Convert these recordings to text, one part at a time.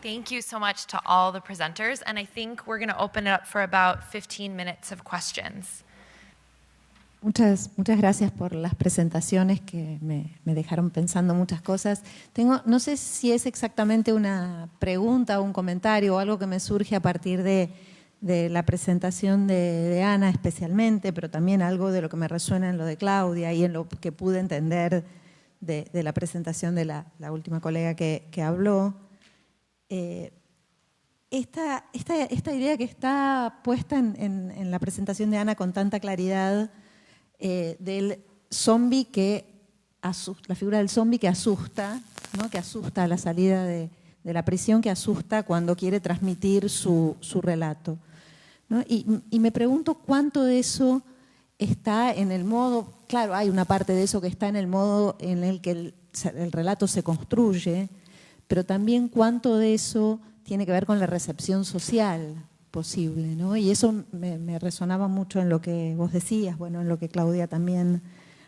Thank you so much to all the presenters, and I think we're going to open it up for about 15 minutes of questions. Muchas gracias por las presentaciones que me dejaron pensando muchas cosas. No sé si es exactamente una pregunta o un comentario o algo que me surge a partir de la presentación de Ana especialmente, pero también algo de lo que me resuena en lo de Claudia y en lo que pude entender de la presentación de la última colega que habló. Esta idea que está puesta en la presentación de Ana con tanta claridad del zombie que asusta, la figura del zombie que asusta, ¿no? Que asusta a la salida de la prisión, que asusta cuando quiere transmitir su relato, ¿no? Y me pregunto cuánto de eso está en el modo, claro, hay una parte de eso que está en el modo en el que el relato se construye, pero también cuánto de eso tiene que ver con la recepción social posible, ¿no? Y eso me resonaba mucho en lo que vos decías, bueno, en lo que Claudia también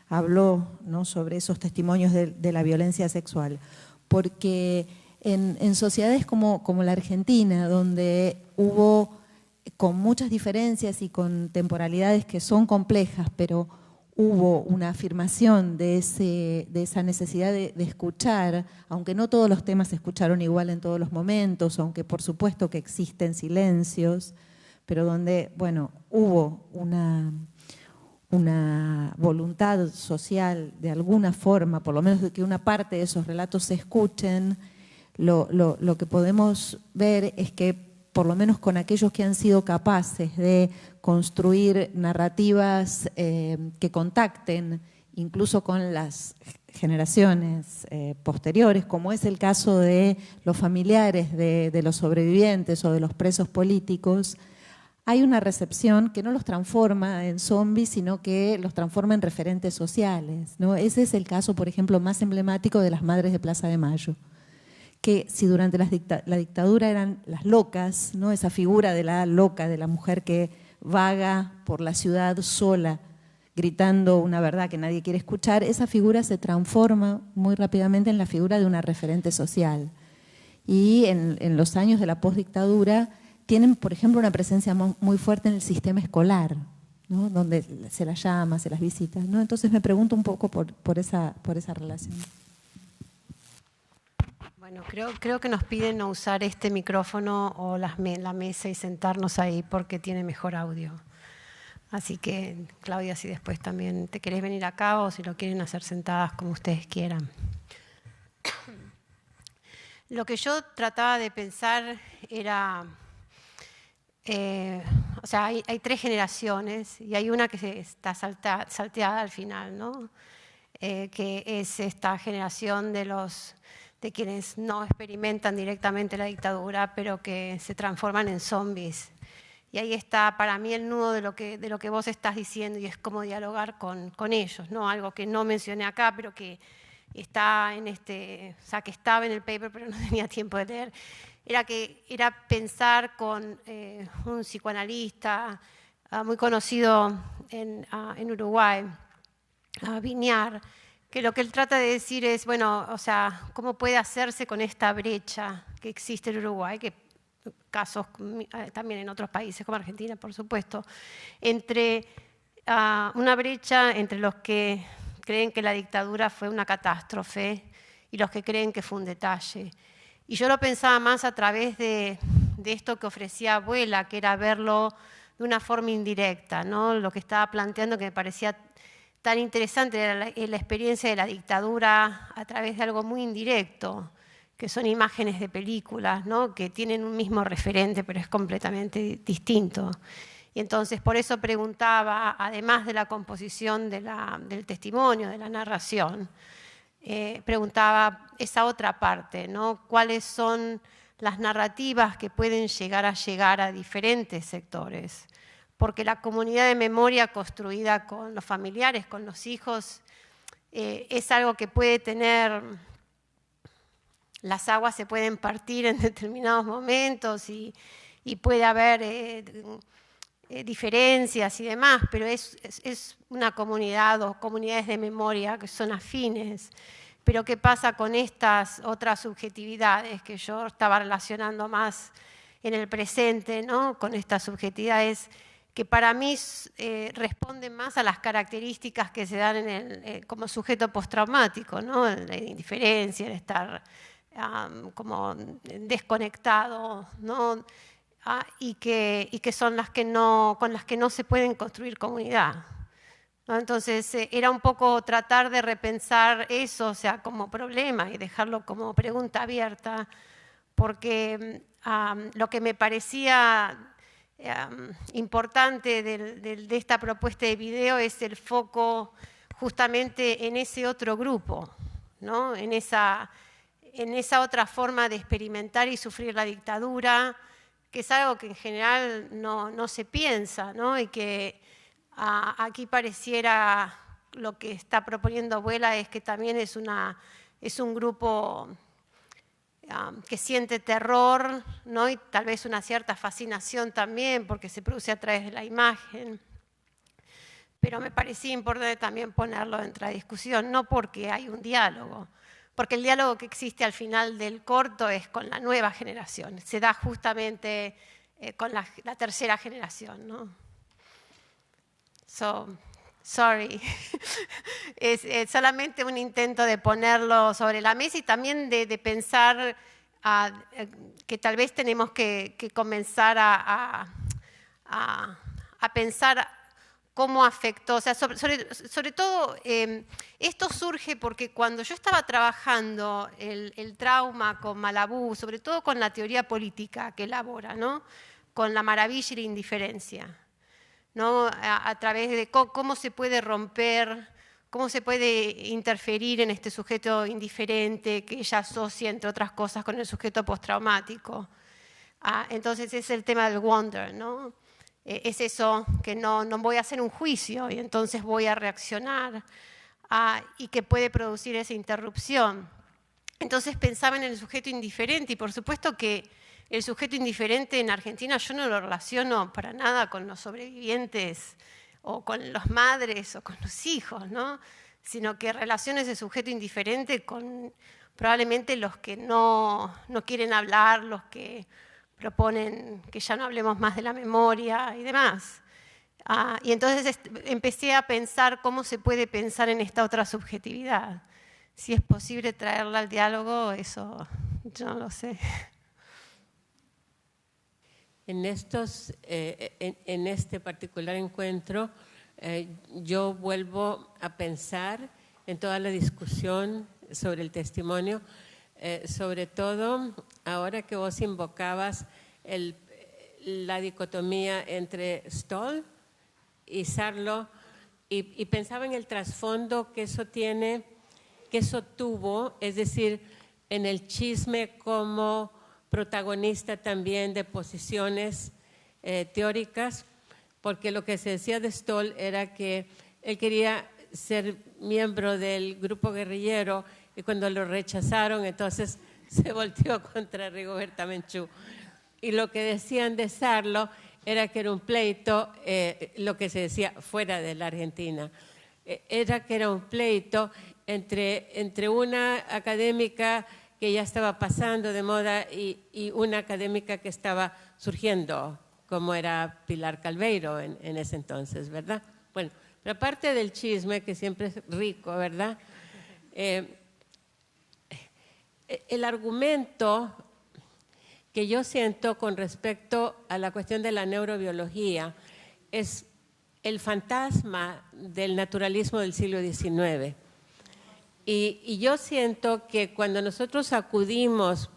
habló, ¿no? Sobre esos testimonios de la violencia sexual. Porque en sociedades como la Argentina, donde hubo, con muchas diferencias y con temporalidades que son complejas, pero hubo una afirmación de esa necesidad de escuchar, aunque no todos los temas se escucharon igual en todos los momentos, aunque por supuesto que existen silencios, pero donde, bueno, hubo una voluntad social de alguna forma, por lo menos de que una parte de esos relatos se escuchen, lo que podemos ver es que por lo menos con aquellos que han sido capaces de construir narrativas que contacten incluso con las generaciones posteriores, como es el caso de los familiares de los sobrevivientes o de los presos políticos, hay una recepción que no los transforma en zombies, sino que los transforma en referentes sociales, ¿no? Ese es el caso, por ejemplo, más emblemático de las Madres de Plaza de Mayo, que si durante la dictadura eran las locas, ¿no? Esa figura de la loca, de la mujer que vaga por la ciudad sola, gritando una verdad que nadie quiere escuchar, esa figura se transforma muy rápidamente en la figura de una referente social. Y en los años de la postdictadura tienen, por ejemplo, una presencia muy fuerte en el sistema escolar, ¿no? Donde se las llama, se las visita, ¿no? Entonces me pregunto un poco por esa relación. Bueno, creo que nos piden no usar este micrófono o la mesa y sentarnos ahí porque tiene mejor audio. Así que, Claudia, si después también te querés venir acá o si lo quieren hacer sentadas como ustedes quieran. Lo que yo trataba de pensar era, o sea, hay tres generaciones y hay una que está salteada al final, ¿no? Que es esta generación de quienes no experimentan directamente la dictadura, pero que se transforman en zombies. Y ahí está para mí el nudo de lo que vos estás diciendo y es cómo dialogar con ellos, ¿no? Algo que no mencioné acá, pero que está o sea, que estaba en el paper, pero no tenía tiempo de leer. Era pensar con un psicoanalista muy conocido en Uruguay, Viñar, que lo que él trata de decir es, bueno, o sea, ¿cómo puede hacerse con esta brecha que existe en Uruguay, que casos también en otros países como Argentina, por supuesto, entre una brecha entre los que creen que la dictadura fue una catástrofe y los que creen que fue un detalle? Y yo lo pensaba más a través de esto que ofrecía Abuela, que era verlo de una forma indirecta, ¿no? Lo que estaba planteando que me parecía tan interesante era la experiencia de la dictadura a través de algo muy indirecto, que son imágenes de películas, ¿no? Que tienen un mismo referente, pero es completamente distinto. Y entonces por eso preguntaba, además de la composición del testimonio, de la narración, preguntaba esa otra parte, ¿no? ¿Cuáles son las narrativas que pueden llegar a diferentes sectores? Porque la comunidad de memoria construida con los familiares, con los hijos, es algo que puede tener, las aguas se pueden partir en determinados momentos y puede haber diferencias y demás, pero es una comunidad o comunidades de memoria que son afines. Pero ¿qué pasa con estas otras subjetividades que yo estaba relacionando más en el presente, ¿no? Con estas subjetividades que para mí responden más a las características que se dan como sujeto postraumático, ¿no? La indiferencia, el estar como desconectado, ¿no? Y que son con las que no se pueden construir comunidad, ¿no? Entonces era un poco tratar de repensar eso, o sea, como problema y dejarlo como pregunta abierta, porque lo que me parecía importante de esta propuesta de video es el foco justamente en ese otro grupo, ¿no? En esa otra forma de experimentar y sufrir la dictadura, que es algo que en general no se piensa, ¿no? Y que aquí pareciera lo que está proponiendo Abuela es que también es un grupo que siente terror, ¿no? Y tal vez una cierta fascinación también porque se produce a través de la imagen. Pero me parecía importante también ponerlo dentro de la discusión, no porque hay un diálogo, porque el diálogo que existe al final del corto es con la nueva generación, se da justamente con la tercera generación, ¿no? Sorry, es solamente un intento de ponerlo sobre la mesa y también de pensar que tal vez tenemos que comenzar a pensar cómo afectó, o sea, sobre todo esto surge porque cuando yo estaba trabajando el trauma con Malabú, sobre todo con la teoría política que elabora, ¿no? Con la maravilla y la indiferencia, ¿no? A través de cómo se puede romper, cómo se puede interferir en este sujeto indiferente que ella asocia, entre otras cosas, con el sujeto postraumático. Entonces es el tema del wonder, ¿no? Es eso, que no voy a hacer un juicio y entonces voy a reaccionar y que puede producir esa interrupción. Entonces pensaba en el sujeto indiferente y por supuesto que el sujeto indiferente en Argentina yo no lo relaciono para nada con los sobrevivientes o con las madres o con los hijos, ¿no? Sino que relaciono ese sujeto indiferente con probablemente los que no quieren hablar, los que proponen que ya no hablemos más de la memoria y demás. Y entonces empecé a pensar cómo se puede pensar en esta otra subjetividad. Si es posible traerla al diálogo, eso yo no lo sé. En este particular encuentro, yo vuelvo a pensar en toda la discusión sobre el testimonio, sobre todo ahora que vos invocabas la dicotomía entre Stoll y Sarlo, y pensaba en el trasfondo que eso tuvo, es decir, en el chisme como protagonista también de posiciones teóricas, porque lo que se decía de Stoll era que él quería ser miembro del grupo guerrillero y cuando lo rechazaron entonces se volteó contra Rigoberta Menchú. Y lo que decían de Sarlo era que era un pleito, lo que se decía fuera de la Argentina, era que era un pleito entre una académica que ya estaba pasando de moda y una académica que estaba surgiendo, como era Pilar Calveiro en ese entonces, ¿verdad? Bueno, pero aparte del chisme, que siempre es rico, ¿verdad? El argumento que yo siento con respecto a la cuestión de la neurobiología es el fantasma del naturalismo del siglo XIX. Y yo siento que cuando nosotros acudimos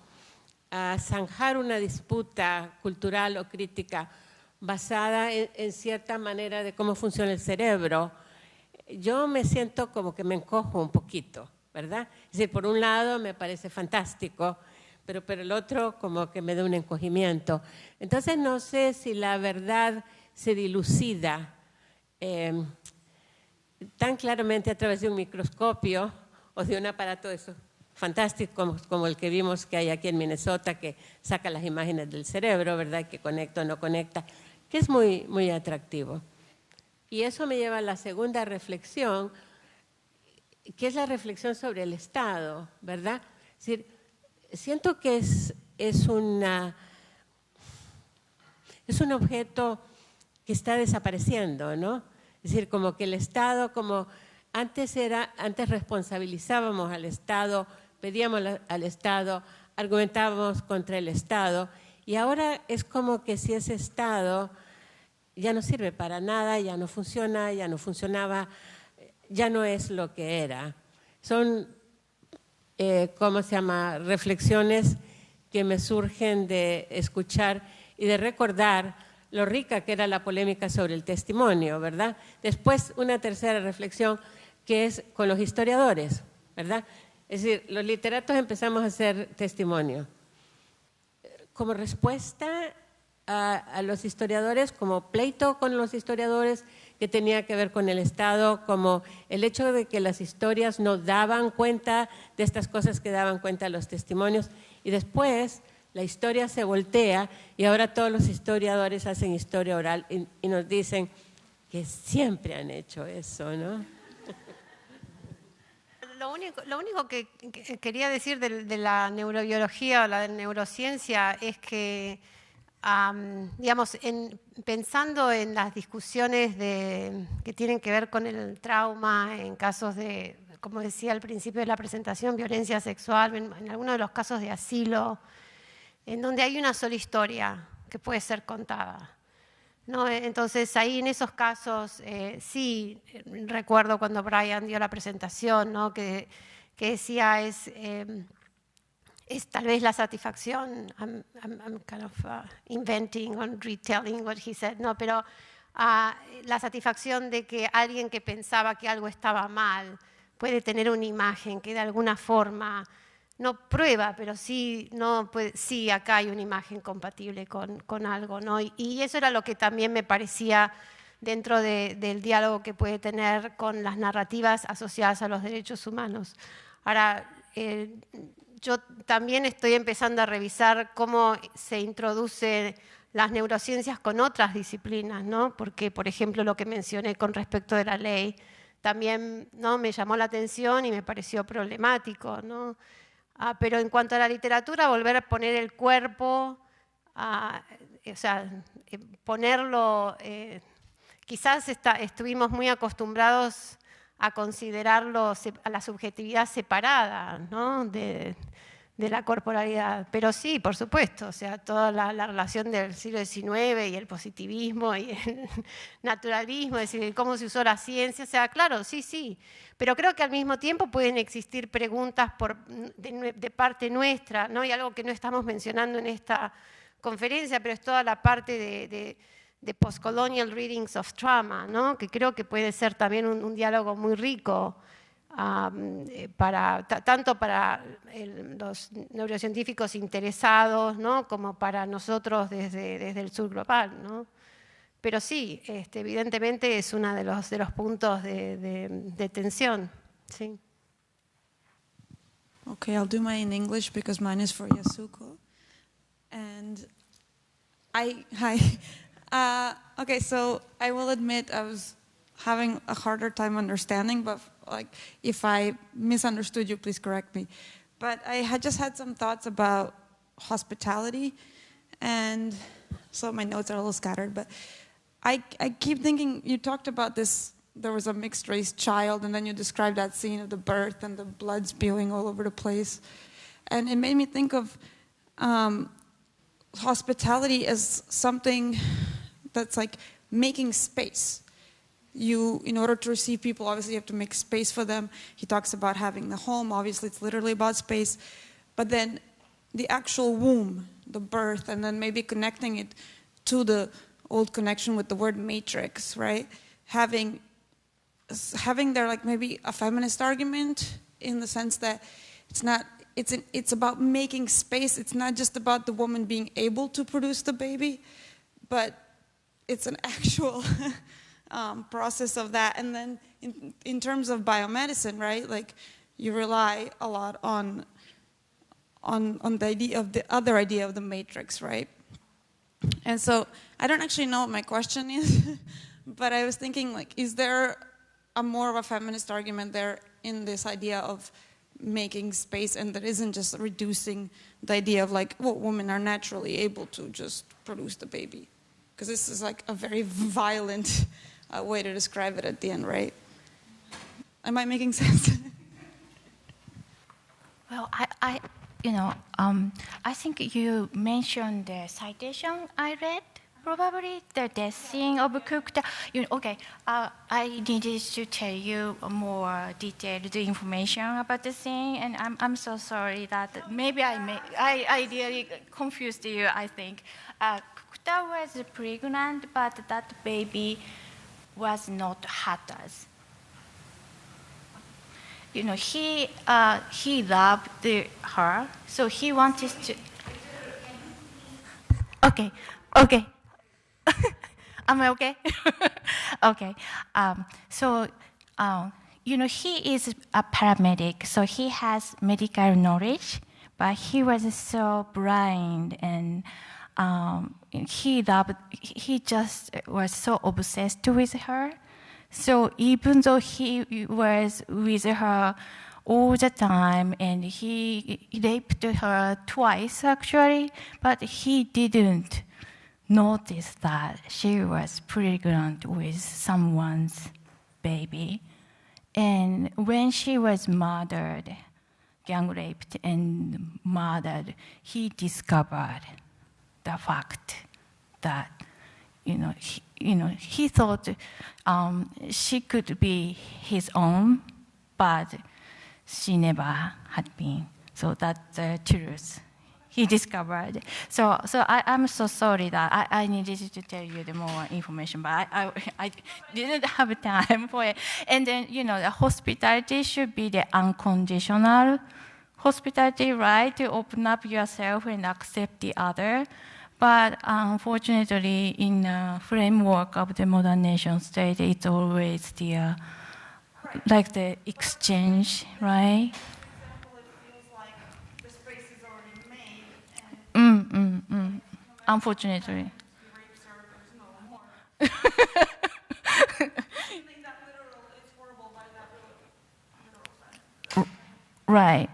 a zanjar una disputa cultural o crítica basada en cierta manera de cómo funciona el cerebro, yo me siento como que me encojo un poquito, ¿verdad? Es decir, por un lado me parece fantástico, pero el otro como que me da un encogimiento. Entonces no sé si la verdad se dilucida tan claramente a través de un microscopio o de un aparato de esos fantásticos como el que vimos que hay aquí en Minnesota, que saca las imágenes del cerebro, ¿verdad? Que conecta o no conecta, que es muy, muy atractivo. Y eso me lleva a la segunda reflexión, que es la reflexión sobre el Estado, ¿verdad? Es decir, siento que es un objeto que está desapareciendo, ¿no? Es decir, como que el Estado, como antes responsabilizábamos al Estado, pedíamos al Estado, argumentábamos contra el Estado, y ahora es como que si ese Estado ya no sirve para nada, ya no funciona, ya no funcionaba, ya no es lo que era. Son, ¿cómo se llama?, reflexiones que me surgen de escuchar y de recordar lo rica que era la polémica sobre el testimonio, ¿verdad? Después, una tercera reflexión que es con los historiadores, ¿verdad? Es decir, los literatos empezamos a hacer testimonio. Como respuesta a los historiadores, como pleito con los historiadores que tenía que ver con el Estado, como el hecho de que las historias no daban cuenta de estas cosas que daban cuenta los testimonios, y después la historia se voltea y ahora todos los historiadores hacen historia oral y nos dicen que siempre han hecho eso, ¿no? Lo único que quería decir de la neurobiología o la neurociencia es que, digamos, pensando en las discusiones que tienen que ver con el trauma en casos de, como decía al principio de la presentación, violencia sexual, en algunos de los casos de asilo, en donde hay una sola historia que puede ser contada, ¿no? Entonces, ahí en esos casos, sí, recuerdo cuando Brian dio la presentación, ¿no?, que decía es tal vez la satisfacción, I'm kind of inventing or retelling what he said, no, pero la satisfacción de que alguien que pensaba que algo estaba mal puede tener una imagen que de alguna forma no prueba, pero sí, sí, acá hay una imagen compatible con algo, ¿no? Y eso era lo que también me parecía dentro del diálogo que puede tener con las narrativas asociadas a los derechos humanos. Ahora, yo también estoy empezando a revisar cómo se introducen las neurociencias con otras disciplinas, ¿no? Porque, por ejemplo, lo que mencioné con respecto de la ley también, ¿no?, me llamó la atención y me pareció problemático, ¿no? Pero en cuanto a la literatura, volver a poner el cuerpo, o sea, ponerlo, quizás estuvimos muy acostumbrados a considerarlo a la subjetividad separada, ¿no?, de la corporalidad. Pero sí, por supuesto, o sea, toda la relación del siglo XIX y el positivismo y el naturalismo, es decir, cómo se usó la ciencia, o sea, claro, sí, sí. Pero creo que al mismo tiempo pueden existir preguntas de parte nuestra, ¿no? Y algo que no estamos mencionando en esta conferencia, pero es toda la parte de postcolonial readings of trauma, ¿no?, que creo que puede ser también un diálogo muy rico, tanto para los neurocientíficos interesados, ¿no?, como para nosotros desde el sur global, ¿no? Pero sí, evidentemente es uno de los puntos de tensión. Sí. Okay, I'll do mine in English because mine is for Yasuko. And hi. Okay, so I will admit I was having a harder time understanding, but like if I misunderstood you, please correct me. But I had just had some thoughts about hospitality, and so my notes are a little scattered, but I keep thinking, you talked about this, there was a mixed race child, and then you described that scene of the birth and the blood spewing all over the place. And it made me think of hospitality as something that's like making space. You, in order to receive people, obviously you have to make space for them. He talks about having the home, obviously it's literally about space. But then the actual womb, the birth, and then maybe connecting it to the old connection with the word matrix, right? Having there like maybe a feminist argument in the sense that it's about making space. It's not just about the woman being able to produce the baby, but it's an actual process of that. And then in terms of biomedicine, right? Like you rely a lot on the idea of the other idea of the matrix, right? And so I don't actually know what my question is, but I was thinking, like, is there a more of a feminist argument there in this idea of making space, and that isn't just reducing the idea of like, well, women are naturally able to just produce the baby. Because this is like a very violent way to describe it at the end, right? Am I making sense? Well, I think you mentioned the citation I read. Probably the death scene of Kukta. Okay, I needed to tell you more detailed information about the scene, and I'm so sorry that maybe I really confused you. I think Kukta was pregnant, but that baby was not Hata's. He loved her, so he wanted to. Okay. Am I okay? Okay. He is a paramedic, so he has medical knowledge, but he was so blind, and he just was so obsessed with her. So even though he was with her all the time, and he raped her twice actually, but he didn't notice that she was pregnant with someone's baby. And when she was murdered, gang raped and murdered, he discovered the fact that he thought she could be his own, but she never had been. So that's the truth he discovered. So I'm so sorry that I needed to tell you the more information, but I didn't have time for it. And then, the hospitality should be the unconditional hospitality, right? To open up yourself and accept the other. But unfortunately, in the framework of the modern nation state, it's always the exchange, right? Unfortunately. Right.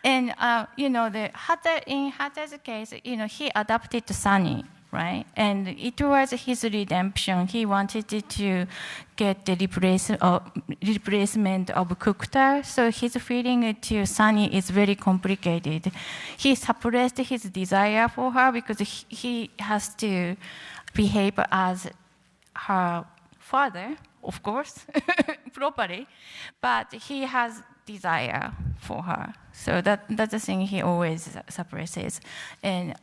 And in Hata's case, he adopted Sunny, right? And it was his redemption. He wanted to get the replacement of Kukta, so his feeling to Sunny is very complicated. He suppressed his desire for her because he has to behave as her father, of course, properly, but he has desire for her. So that's the thing he always suppresses. And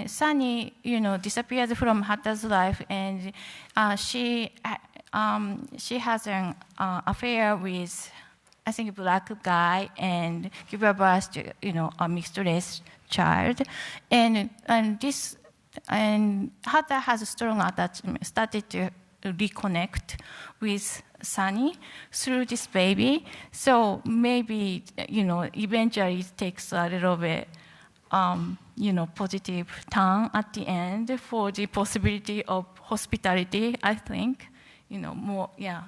Sunny, disappears from Hata's life, and she has an affair with, I think, a black guy, and give birth to a mixed race child, and Hata has a strong attachment, started to reconnect with Sunny through this baby. So maybe, eventually it takes a little bit, positive turn at the end for the possibility of hospitality, I think. More, yeah.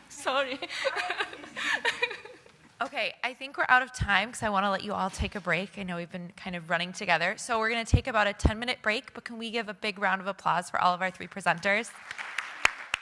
Sorry. Okay, I think we're out of time because I want to let you all take a break. I know we've been kind of running together. So we're going to take about a 10-minute break, but can we give a big round of applause for all of our 3 presenters?